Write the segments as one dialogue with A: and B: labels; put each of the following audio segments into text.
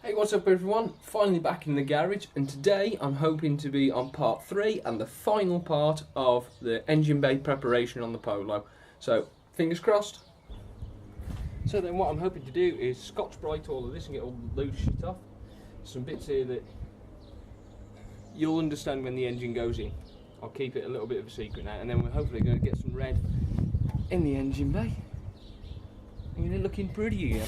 A: Hey, what's up everyone? Finally back in the garage, and today I'm hoping to be on part 3 and the final part of the engine bay preparation on the Polo. So, fingers crossed. So then what I'm hoping to do is Scotchbrite all of this and get all the loose shit off. Some bits here that you'll understand when the engine goes in. I'll keep it a little bit of a secret now, and then we're hopefully going to get some red in the engine bay. And it's looking pretty here.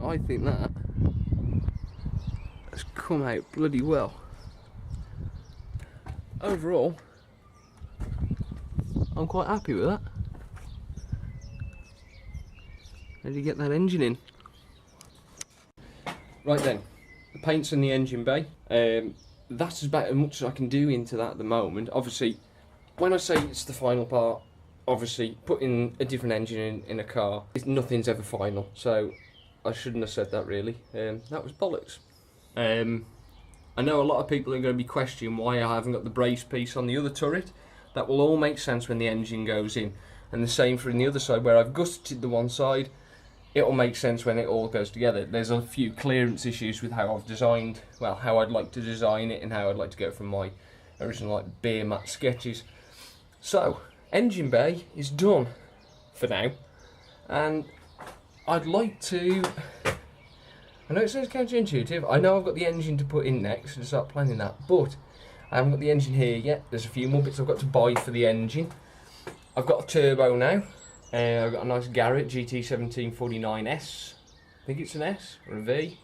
A: I think that has come out bloody well. Overall, I'm quite happy with that. Ready to get that engine in. Right then, the paint's in the engine bay. That's about as much as I can do into that at the moment. Obviously, when I say it's the final part, obviously putting a different engine in a car, nothing's ever final. So I shouldn't have said that really. That was bollocks. I know a lot of people are going to be questioning why I haven't got the brace piece on the other turret. That will all make sense when the engine goes in. And the same for the other side, where I've gusseted the one side, it will make sense when it all goes together. There's a few clearance issues with how I've designed, well, how I'd like to design it and how I'd like to go from my original like beer mat sketches. So, engine bay is done for now. And I'd like to, I know it sounds counterintuitive, I know I've got the engine to put in next and start planning that, but I haven't got the engine here yet. There's a few more bits I've got to buy for the engine. I've got a turbo now. I've got a nice Garrett GT1749S. I think it's an S or a V.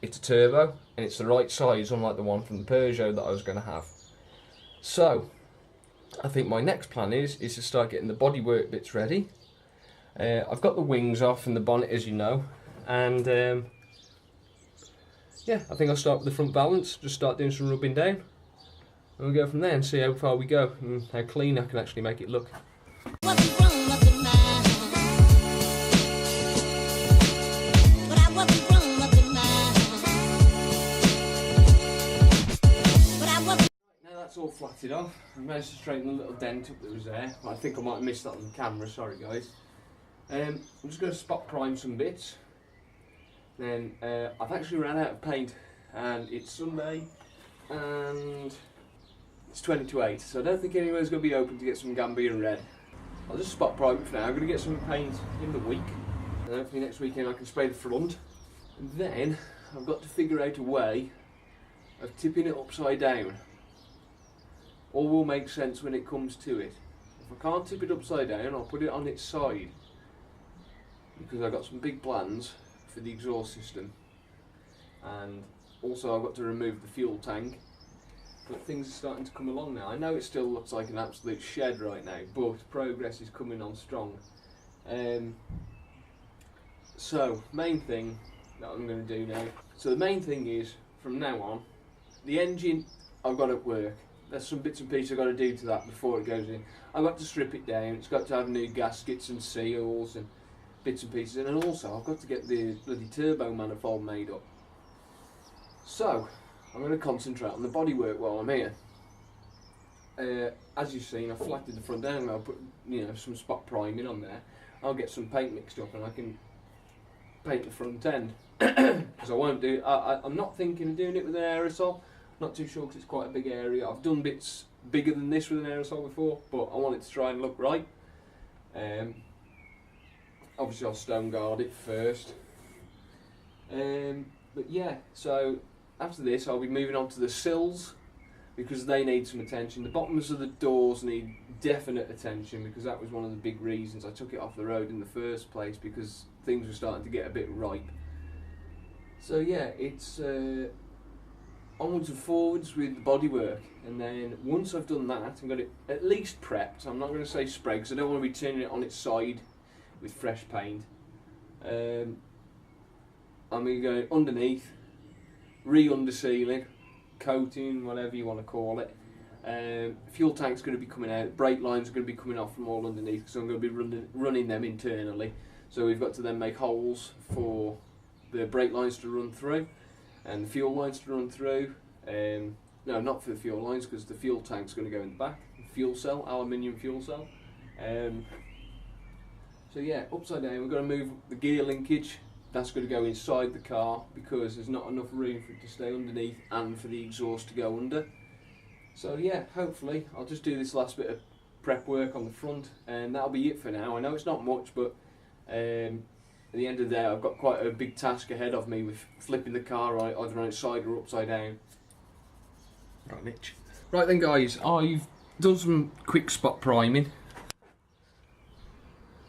A: It's a turbo and it's the right size, unlike the one from the Peugeot that I was going to have. So, I think my next plan is to start getting the bodywork bits ready. I've got the wings off and the bonnet, as you know, and yeah, I think I'll start with the front balance, just start doing some rubbing down, and we'll go from there and see how far we go and how clean I can actually make it look. No, that's all flatted off. I managed to straighten the little dent up that was there. I think I might have missed that on the camera, sorry guys. I'm just going to spot prime some bits. Then I've actually ran out of paint, and it's Sunday and it's 20 to 8, so I don't think anywhere's going to be open to get some Gambier red. I'll just spot prime it for now. I'm going to get some paint in the week, and hopefully next weekend I can spray the front. And then I've got to figure out a way of tipping it upside down. All will make sense when it comes to it. If I can't tip it upside down, I'll put it on its side, because I've got some big plans for the exhaust system, and also I've got to remove the fuel tank, but things are starting to come along now. I know it still looks like an absolute shed right now, but progress is coming on strong. So, main thing that I'm going to do now, so the main thing is, from now on, the engine I've got at work, there's some bits and pieces I've got to do to that before it goes in. I've got to strip it down, it's got to have new gaskets and seals and bits and pieces, and then also I've got to get the bloody turbo manifold made up. So, I'm going to concentrate on the bodywork while I'm here. As you've seen, I've flatted the front down, I'll put some spot priming on there. I'll get some paint mixed up and I can paint the front end. Because I'm not thinking of doing it with an aerosol. Not too sure because it's quite a big area. I've done bits bigger than this with an aerosol before, but I want it to try and look right. Obviously I'll stone guard it first. But yeah, so after this I'll be moving on to the sills, because they need some attention. The bottoms of the doors need definite attention, because that was one of the big reasons I took it off the road in the first place, because things were starting to get a bit ripe. So yeah, it's onwards and forwards with the bodywork, and then once I've done that, I'm going to at least prepped. I'm not going to say spray because I don't want to be turning it on its side with fresh paint. I'm going to go underneath, re-undersealing, coating, whatever you want to call it. Fuel tank's going to be coming out, brake lines are going to be coming off from all underneath, because I'm going to be running them internally. So we've got to then make holes for the brake lines to run through and the fuel lines to run through. No, not for the fuel lines, because the fuel tank's going to go in the back. Fuel cell, aluminium fuel cell. So yeah, upside down, we're going to move the gear linkage. That's going to go inside the car, because there's not enough room for it to stay underneath and for the exhaust to go under. So yeah, hopefully I'll just do this last bit of prep work on the front, and that'll be it for now. I know it's not much, but at the end of the day I've got quite a big task ahead of me with flipping the car either on its side or upside down. Right, Mitch. Right then guys, I've done some quick spot priming.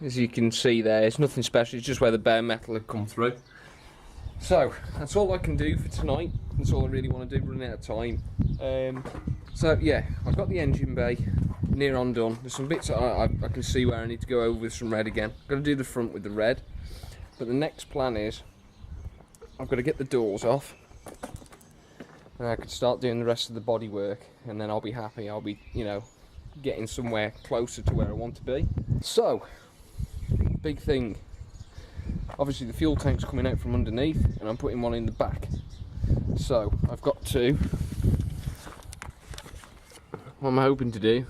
A: As you can see there, it's nothing special, it's just where the bare metal had come through. So, that's all I can do for tonight. That's all I really want to do, running out of time. So yeah, I've got the engine bay near on done. There's some bits that I can see where I need to go over with some red again. I've got to do the front with the red. But the next plan is, I've got to get the doors off. And I can start doing the rest of the body work, and then I'll be happy. I'll be, getting somewhere closer to where I want to be. So, big thing. Obviously the fuel tank's coming out from underneath, and I'm putting one in the back. So, I've got to... What I'm hoping to do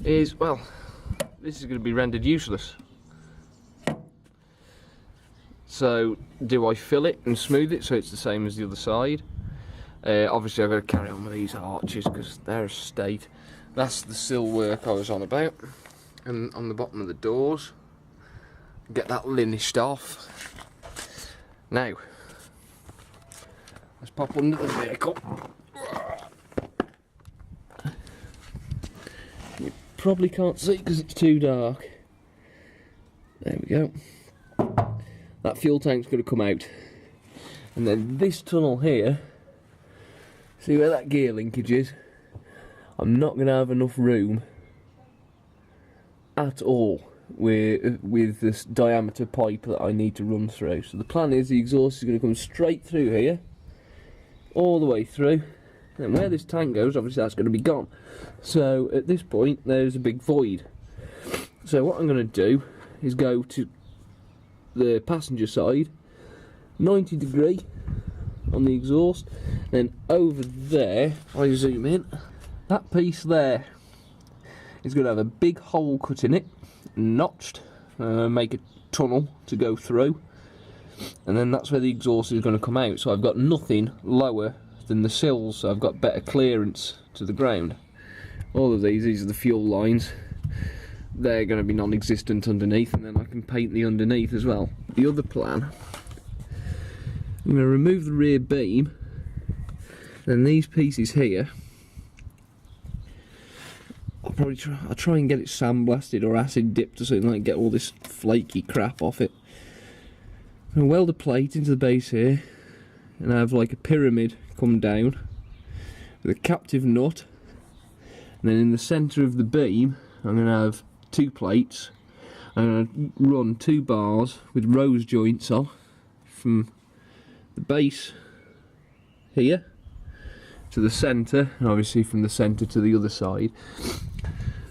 A: is, well, this is going to be rendered useless. So, do I fill it and smooth it so it's the same as the other side? Obviously I've got to carry on with these arches because they're a state. That's the sill work I was on about. And on the bottom of the doors, get that linished off. Now, let's pop under the vehicle. You probably can't see because it's too dark. There we go. That fuel tank's going to come out. And then this tunnel here, see where that gear linkage is? I'm not going to have enough room at all with this diameter pipe that I need to run through. So the plan is the exhaust is going to come straight through here, all the way through, and where this tank goes, obviously that's going to be gone. So at this point there's a big void. So what I'm going to do is go to the passenger side, 90 degree on the exhaust, then over there, I zoom in, that piece there is going to have a big hole cut in it, notched, make a tunnel to go through, and then that's where the exhaust is going to come out. So I've got nothing lower than the sills, so I've got better clearance to the ground. All of these are the fuel lines. They're going to be non-existent underneath, and then I can paint the underneath as well. The other plan, I'm going to remove the rear beam, then these pieces here, I'll try and get it sandblasted or acid dipped or something, like get all this flaky crap off it. And weld a plate into the base here, and I have like a pyramid come down with a captive nut, and then in the centre of the beam I'm going to have two plates. I'm going to run 2 bars with rose joints on from the base here to the centre, and obviously from the centre to the other side,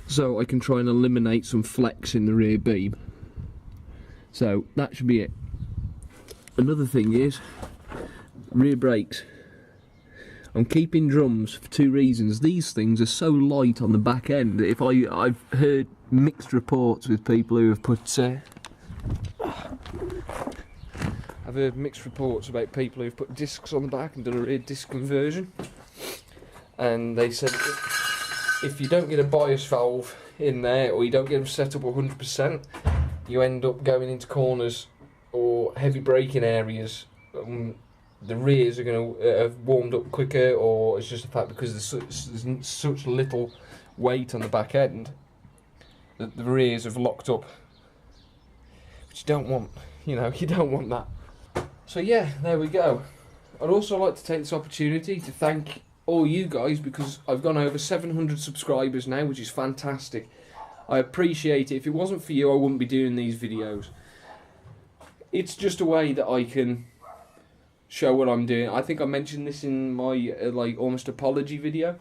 A: so I can try and eliminate some flex in the rear beam. So that should be it. Another thing is rear brakes. I'm keeping drums for two reasons. These things are so light on the back end. I've heard mixed reports with people who have put I've heard mixed reports about people who've put discs on the back and done a rear disc conversion, and they said if you don't get a bias valve in there, or you don't get them set up 100%, you end up going into corners or heavy braking areas. The rears are going to have warmed up quicker, or it's just the fact because there's such little weight on the back end that the rears have locked up, which you don't want. You know, you don't want that. So yeah, there we go. I'd also like to take this opportunity to thank all you guys, because I've gone over 700 subscribers now, which is fantastic. I appreciate it. If it wasn't for you, I wouldn't be doing these videos. It's just a way that I can show what I'm doing. I think I mentioned this in my like almost apology video.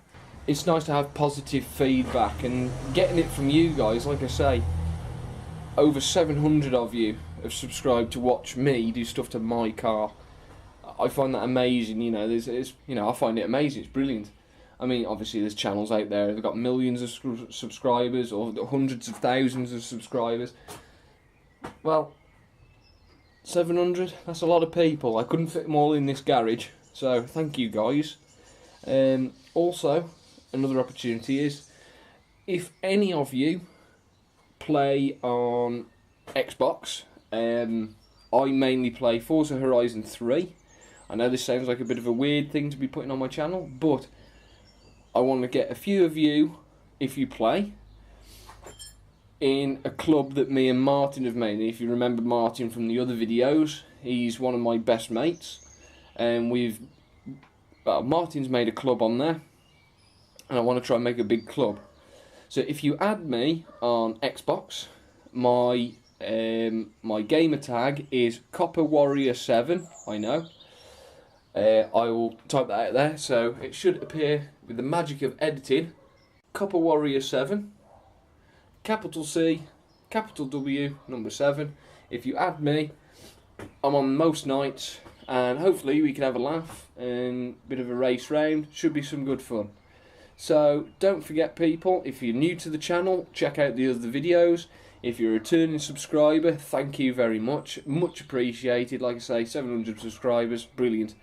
A: It's nice to have positive feedback, and getting it from you guys. Like I say, over 700 of you have subscribed to watch me do stuff to my car. I find that amazing. You know, I find it amazing. It's brilliant. I mean, obviously there's channels out there that've got millions of subscribers or hundreds of thousands of subscribers. Well, 700, that's a lot of people. I couldn't fit them all in this garage, so thank you guys. Also, another opportunity is, if any of you play on Xbox, I mainly play Forza Horizon 3. I know this sounds like a bit of a weird thing to be putting on my channel, but I want to get a few of you, if you play, in a club that me and Martyn have made. If you remember Martyn from the other videos, he's one of my best mates, and Martyn's made a club on there, and I want to try and make a big club. So if you add me on Xbox, my gamer tag is Copper Warrior 7. I know. I will type that out there, so it should appear with the magic of editing. Copper Warrior 7. Capital C, capital W, number 7. If you add me, I'm on most nights, and hopefully we can have a laugh and a bit of a race round. Should be some good fun. So don't forget, people, if you're new to the channel, check out the other videos. If you're a returning subscriber, thank you very much. Much appreciated. Like I say, 700 subscribers, brilliant.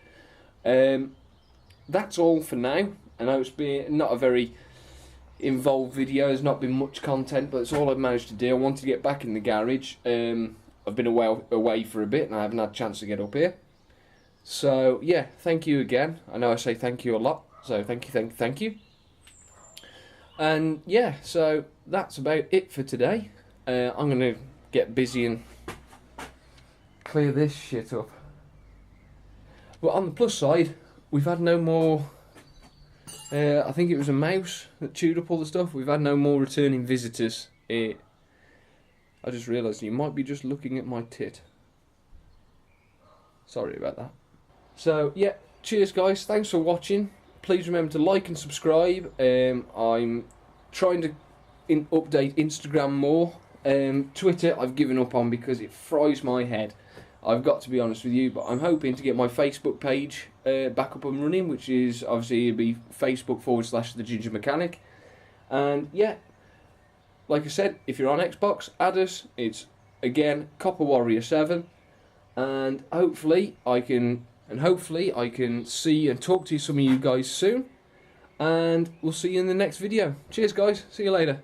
A: That's all for now. I know it's been not a very involved video, there's not been much content, but it's all I've managed to do. I want to get back in the garage. I've been away for a bit and I haven't had a chance to get up here. So yeah, thank you again. I know I say thank you a lot, so thank you. And yeah, so that's about it for today. I'm going to get busy and clear this shit up. But on the plus side, we've had no more, I think it was a mouse that chewed up all the stuff. We've had no more returning visitors. I just realised you might be just looking at my tit. Sorry about that. So yeah, cheers guys, thanks for watching. Please remember to like and subscribe. I'm trying to update Instagram more. Twitter I've given up on because it fries my head. I've got to be honest with you, but I'm hoping to get my Facebook page back up and running, which is obviously it'll be Facebook.com/The Ginger Mechanic. And yeah, like I said, if you're on Xbox, add us. It's again Copper Warrior 7, and hopefully I can see and talk to some of you guys soon. And we'll see you in the next video. Cheers guys, see you later.